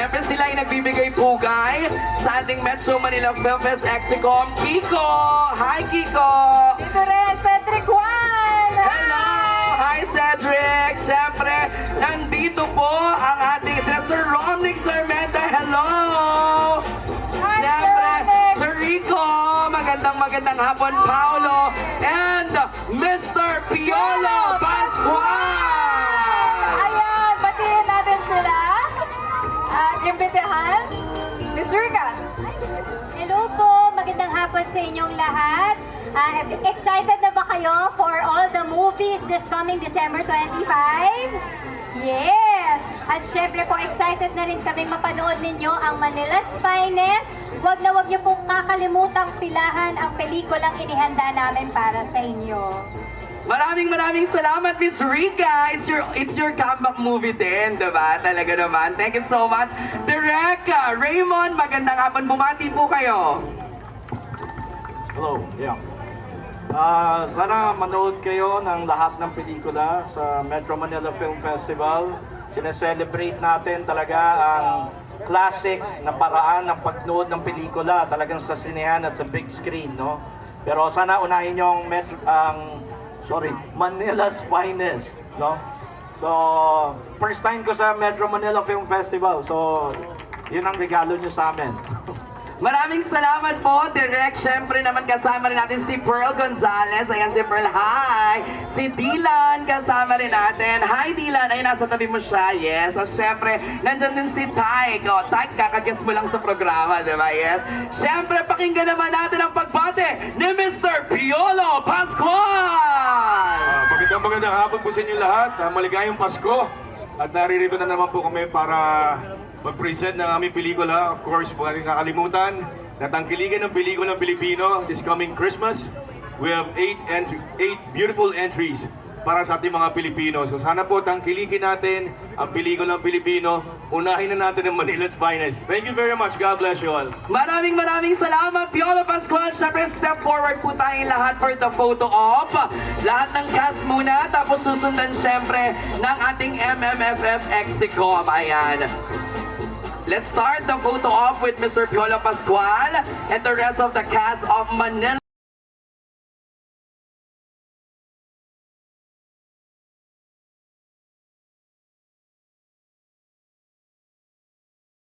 Siyempre sila ay nagbibigay pugay sa ating Metro Manila Film Fest Exicom. Kiko! Hi, Kiko! Dito rin, Cedric Juan! Hello! Hi, Cedric! Siyempre, nandito po ang ating Sir Romnick Sarmenta. Hello! Hi, Siyempre, Sir Romnick! Sir Rico! Magandang hapon, Paolo! And Mr. Piolo Pascual! Ayan, batiin natin sila. At imbitahan, Miss Rica. Hello po, magandang hapon sa inyong lahat. Excited na ba kayo for all the movies this coming December 25? Yes! At syempre po, excited na rin kaming mapanood ninyo ang Manila's Finest. Huwag na huwag niyo pong kakalimutang pilahan ang pelikulang inihanda namin para sa inyo. Maraming salamat, Miss Rica. It's your comeback movie din, diba? Talaga naman. Thank you so much. Direk Raymond, magandang hapon. Bumati po kayo. Hello, yeah. Sana manood kayo ng lahat ng pelikula sa Metro Manila Film Festival. Sineselebrate natin talaga ang classic na paraan ng pagnood ng pelikula talagang sa sinehan at sa big screen, no? Pero sana unahin yung Manila's Finest, no? So, first time ko sa Metro Manila Film Festival. So, yun ang regalo nyo sa amin. Maraming salamat po, Direk. Siyempre naman kasama rin natin si Pearl Gonzalez. Ayan si Pearl, hi! Si Dylan, kasama rin natin. Hi Dylan, ay nasa tabi mo siya, yes. At siyempre, nandyan din si Tyke. O, Tyke, kakaguess mo lang sa programa, di ba? Yes. Siyempre, pakinggan naman natin ang pagbate ni Mr. Piolo Pascual! Magandang hapon po sa inyo lahat. Maligayang Pasko. At naririto na naman po kami para mag-present ng aming pelikula. Of course, huwag natin kakalimutan na tangkiligan ng pelikulang Pilipino this coming Christmas. We have 8 beautiful entries para sa ating mga Pilipino. So sana po tangkilikin natin ang pelikulang Pilipino. Unahin na natin ang Manila's Finest. Thank you very much. God bless you all. Maraming salamat, Piolo Pascual. Siyempre, step forward po tayong lahat for the photo op. Lahat ng cast muna, tapos susundan siyempre ng ating MMFF Exicom. Ayan. Let's start the photo op with Mr. Piolo Pascual and the rest of the cast of Manila.